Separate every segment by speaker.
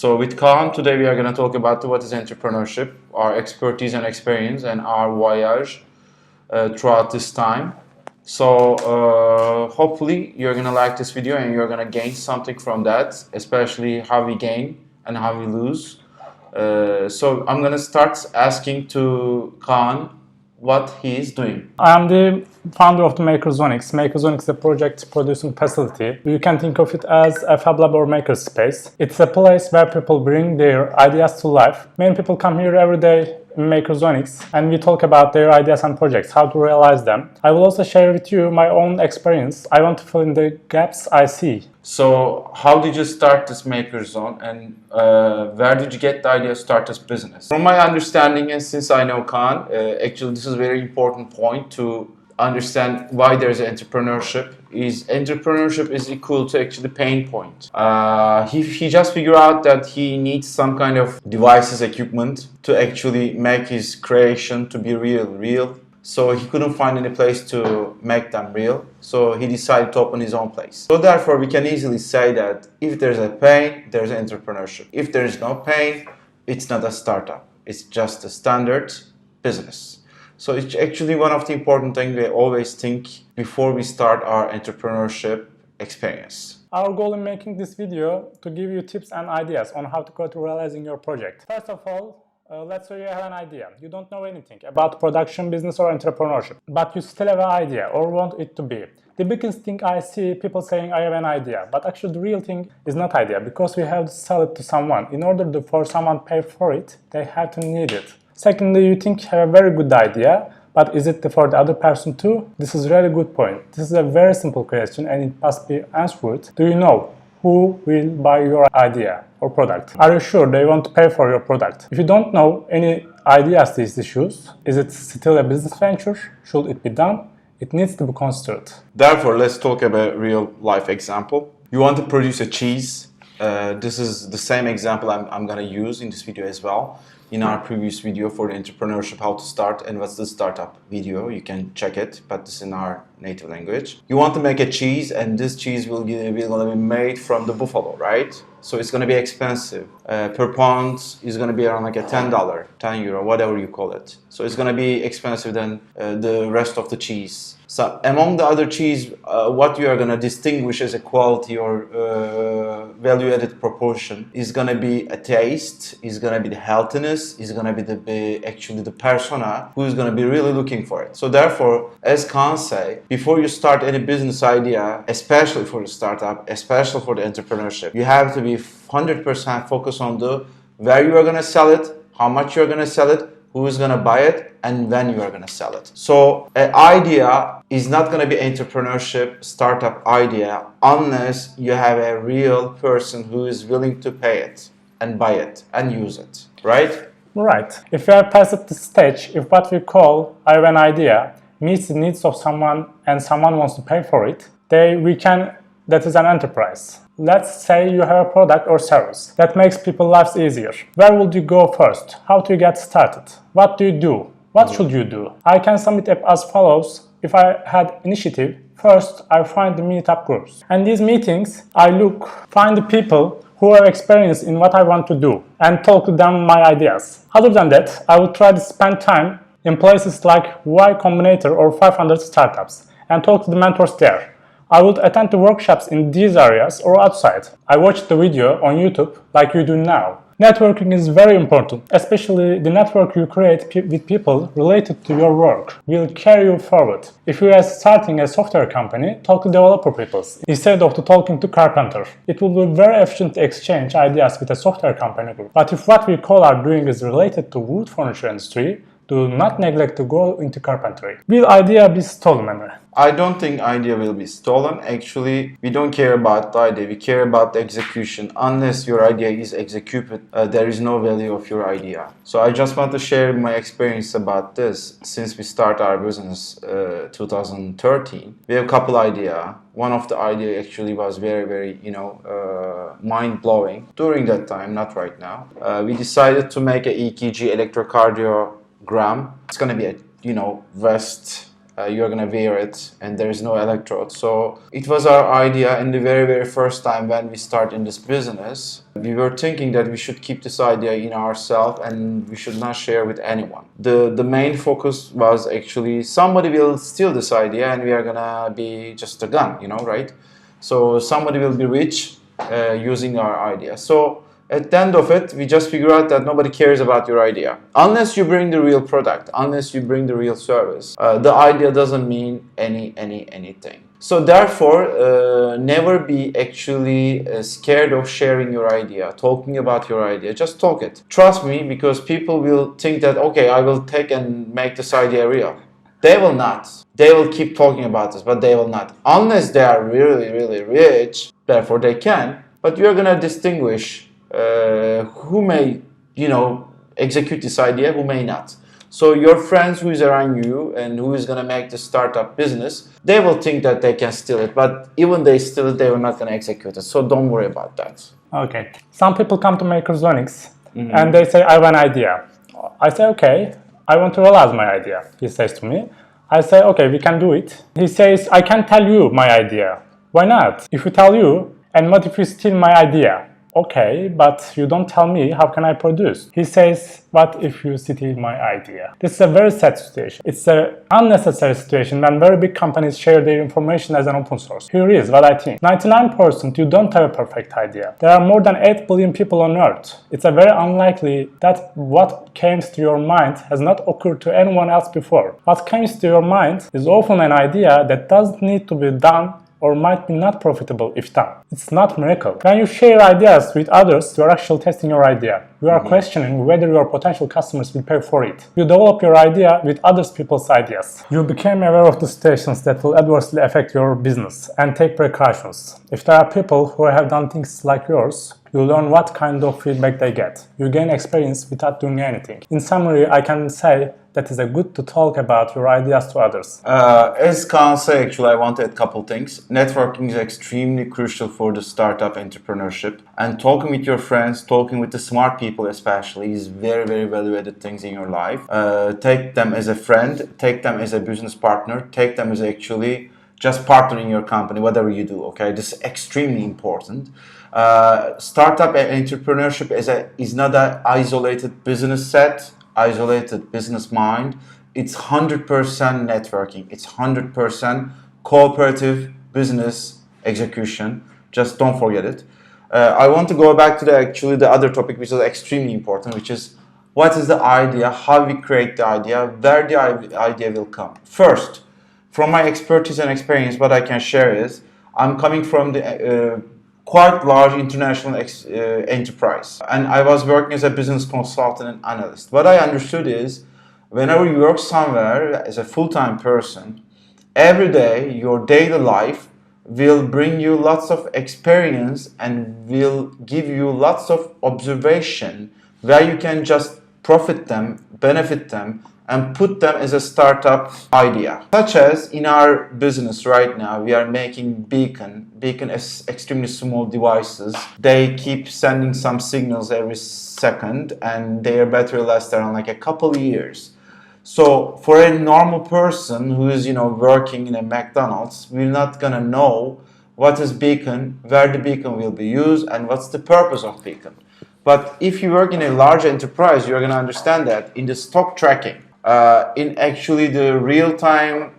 Speaker 1: So with Kaan, today we are going to talk about what is entrepreneurship, our expertise and experience, and our voyage throughout this time. So hopefully you're going to like this video and you're going to gain something from that, especially how we gain and how we lose. So I'm going to start asking to Kaan what he is doing.
Speaker 2: I'm the founder of the Makerzonex. Makerzonex is a project producing facility. You can think of it as a Fab Lab or makerspace. It's a place where people bring their ideas to life. Many people come here every day in Makerzonex and we talk about their ideas and projects, how to realize them. I will also share with you my own experience. I want to fill in the gaps I see.
Speaker 1: So how did you start this Maker Zone, and where did you get the idea to start this business? From my understanding, and since I know Kaan, actually this is a very important point to understand why there's entrepreneurship. Entrepreneurship is equal to actually pain point. He just figured out that he needs some kind of devices, equipment to actually make his creation to be real. So he couldn't find any place to make them real. So he decided to open his own place. So therefore we can easily say that if there's a pain, there's entrepreneurship. If there is no pain, it's not a startup. It's just a standard business. So it's actually one of the important things we always think before we start our entrepreneurship experience.
Speaker 2: Our goal in making this video to give you tips and ideas on how to go to realizing your project. First of all, let's say you have an idea. You don't know anything about production, business or entrepreneurship, but you still have an idea or want it to be. The biggest thing I see people saying I have an idea, but actually the real thing is not idea, because we have to sell it to someone. In order for someone to pay for it, they have to need it. Secondly, you think you have a very good idea, but is it for the other person too? This is a really good point. This is a very simple question and it must be answered. Do you know who will buy your idea or product? Are you sure they want to pay for your product? If you don't know any ideas these issues, is it still a business venture? Should it be done? It needs to be considered.
Speaker 1: Therefore, let's talk about a real life example. You want to produce a cheese. This is the same example I'm going to use in this video as well. In our previous video for the entrepreneurship, how to start and what's the startup video, you can check it, but this is in our native language. You want to make a cheese, and this cheese will be made from the buffalo, right? So it's going to be expensive. Per pound is going to be around like a $10, 10 euro, whatever you call it. So it's going to be expensive than the rest of the cheese. So among the other cheese, what you are going to distinguish as a quality or value-added proportion is going to be a taste, is going to be the healthiness, is going to be actually the persona who is going to be really looking for it. So therefore, as Kaan say, before you start any business idea, especially for the startup, especially for the entrepreneurship, you have to be 100% focused on the where you are going to sell it, how much you are going to sell it, who is going to buy it, and when you are going to sell it. So an idea is not going to be entrepreneurship startup idea unless you have a real person who is willing to pay it and buy it and use it, right?
Speaker 2: Right. If you are past this stage, if what we call I have an idea meets the needs of someone and someone wants to pay for it, that is an enterprise. Let's say you have a product or service that makes people's lives easier. Where would you go first? How do you get started? What do you do? What should you do? I can sum it up as follows. If I had initiative, first I find the meetup groups. And these meetings, find the people who have experience in what I want to do and talk to them my ideas. Other than that, I would try to spend time in places like Y Combinator or 500 startups and talk to the mentors there. I would attend the workshops in these areas or outside. I watched the video on YouTube like you do now. Networking is very important, especially the network you create with people related to your work will carry you forward. If you are starting a software company, talk to developer people instead of talking to carpenter. It will be very efficient to exchange ideas with a software company group. But if what we call are doing is related to wood furniture industry, do not neglect to go into carpentry. Will idea be stolen, Emre?
Speaker 1: I don't think idea will be stolen. Actually, we don't care about the idea. We care about the execution. Unless your idea is executed, there is no value of your idea. So I just want to share my experience about this. Since we start our business 2013, we have a couple idea. One of the idea actually was very mind-blowing. During that time, not right now. We decided to make an EKG electrocardiogram. It's going to be a vast you're gonna wear it and there is no electrode. So it was our idea in the very first time when we start in this business. We were thinking that we should keep this idea in ourselves and we should not share with anyone. The main focus was actually somebody will steal this idea and we are gonna be just a gun, right? So somebody will be rich using our idea. So at the end of it, we just figure out that nobody cares about your idea. Unless you bring the real product, unless you bring the real service, the idea doesn't mean anything. So therefore, never be actually scared of sharing your idea, talking about your idea. Just talk it. Trust me, because people will think that, okay, I will take and make this idea real. They will not. They will keep talking about this, but they will not. Unless they are really rich, therefore they can. But you're gonna distinguish who may, execute this idea, who may not. So your friends who is around you and who is gonna make the startup business, they will think that they can steal it, but even they steal it, they are not gonna execute it. So don't worry about that.
Speaker 2: Okay. Some people come to Makerzonex and they say, I have an idea. I say, okay, I want to realize my idea, he says to me. I say, okay, we can do it. He says, I can tell you my idea. Why not? If you tell you, and what if you steal my idea? Okay, but you don't tell me, how can I produce? He says, what if you steal my idea? This is a very sad situation. It's an unnecessary situation when very big companies share their information as an open source. Here is what I think. 99% you don't have a perfect idea. There are more than 8 billion people on Earth. It's a very unlikely that what came to your mind has not occurred to anyone else before. What comes to your mind is often an idea that doesn't need to be done or might be not profitable if done. It's not miracle. When you share ideas with others, you are actually testing your idea. You are questioning whether your potential customers will pay for it. You develop your idea with other people's ideas. You become aware of the situations that will adversely affect your business and take precautions. If there are people who have done things like yours, you learn what kind of feedback they get. You gain experience without doing anything. In summary, I can say that it's good to talk about your ideas to others.
Speaker 1: As Kaan said, actually, I want to add a couple things. Networking is extremely crucial for the startup entrepreneurship. And talking with your friends, talking with the smart people especially, is very value-added things in your life. Take them as a friend, take them as a business partner, take them as actually just partner in your company, whatever you do, okay? This is extremely important. Startup entrepreneurship is not an isolated business set, isolated business mind. It's 100% networking. It's 100% cooperative business execution. Just don't forget it. I want to go back to the other topic, which is extremely important, which is what is the idea, how we create the idea, where the idea will come. First, from my expertise and experience, what I can share is I'm coming from the quite large international enterprise, and I was working as a business consultant and analyst. What I understood is whenever you work somewhere as a full-time person, every day your daily life will bring you lots of experience and will give you lots of observation where you can just profit them, benefit them, and put them as a startup idea. Such as in our business right now, we are making Beacon is extremely small devices. They keep sending some signals every second and their battery lasts around like a couple of years. So for a normal person who is working in a McDonald's, we're not gonna know what is Beacon, where the Beacon will be used, and what's the purpose of Beacon. But if you work in a large enterprise, you're gonna understand that in the stock tracking, in actually the real-time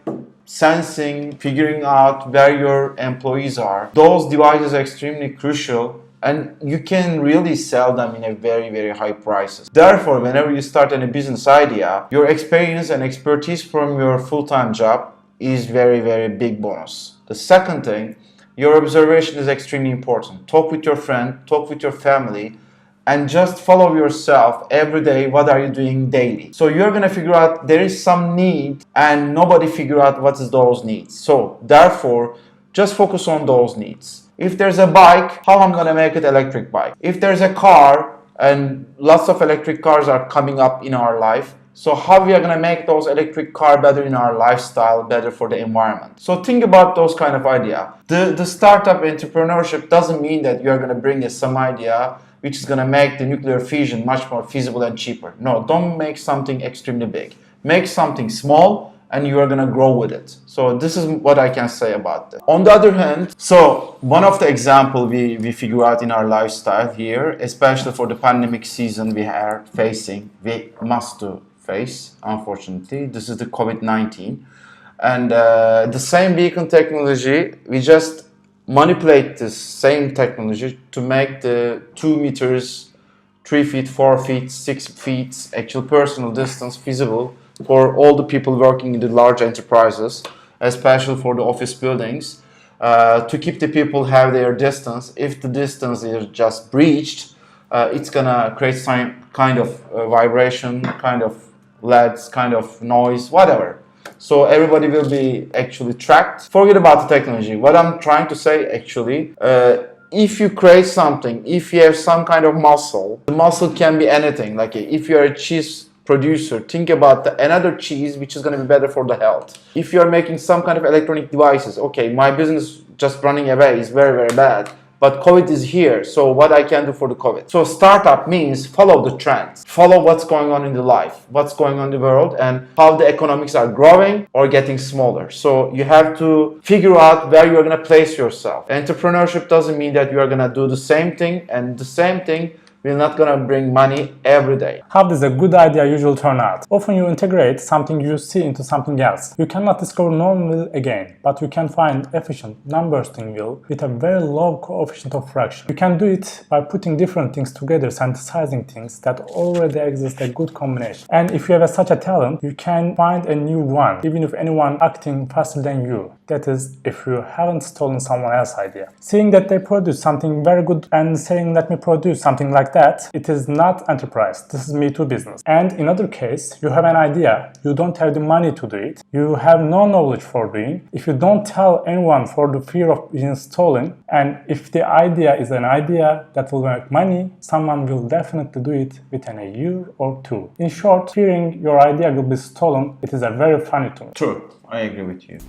Speaker 1: sensing, figuring out where your employees are, those devices are extremely crucial and you can really sell them in a very high prices. Therefore, whenever you start a business idea, your experience and expertise from your full-time job is very big bonus. The second thing, your observation is extremely important. Talk with your friend, talk with your family, and just follow yourself every day. What are you doing daily? So you're gonna figure out there is some need and nobody figure out what is those needs. So therefore, just focus on those needs. If there's a bike, how I'm gonna make it electric bike? If there's a car, and lots of electric cars are coming up in our life, so how we are gonna make those electric car better in our lifestyle, better for the environment? So think about those kind of idea. The startup entrepreneurship doesn't mean that you're gonna bring some idea which is gonna make the nuclear fusion much more feasible and cheaper. No, don't make something extremely big. Make something small and you are gonna grow with it. So this is what I can say about that. On the other hand, so one of the example we figure out in our lifestyle here, especially for the pandemic season we are facing, we must do face, unfortunately, this is the COVID-19. And the same beacon technology, we just manipulate this same technology to make the 2 meters, 3 feet, 4 feet, 6 feet actual personal distance feasible for all the people working in the large enterprises, especially for the office buildings, to keep the people have their distance. If the distance is just breached, it's gonna create some kind of vibration, kind of LEDs, kind of noise, whatever. So everybody will be actually tracked. Forget about the technology. What I'm trying to say actually, if you create something, if you have some kind of muscle, the muscle can be anything. Like if you're a cheese producer, think about another cheese which is going to be better for the health. If you're making some kind of electronic devices, okay, my business just running away is very, very bad. But COVID is here, so what I can do for the COVID? So startup means follow the trends, follow what's going on in the life, what's going on in the world, and how the economics are growing or getting smaller. So you have to figure out where you're gonna place yourself. Entrepreneurship doesn't mean that you are gonna do the same thing, and the same thing will not gonna bring money every day.
Speaker 2: How does a good idea usually turn out? Often you integrate something you see into something else. You cannot discover known wheel again, but you can find efficient non-bursting wheel with a very low coefficient of fraction. You can do it by putting different things together, synthesizing things that already exist, a good combination. And if you have such a talent, you can find a new one, even if anyone acting faster than you. That is, if you haven't stolen someone else's idea. Seeing that they produce something very good and saying, let me produce something like that, it is not enterprise. This is Me Too business. And in other case, you have an idea, you don't have the money to do it, you have no knowledge for doing. If you don't tell anyone for the fear of being stolen, and if the idea is an idea that will make money, someone will definitely do it within a year or two. In short, fearing your idea will be stolen, it is a very funny tool.
Speaker 1: True, I agree with you.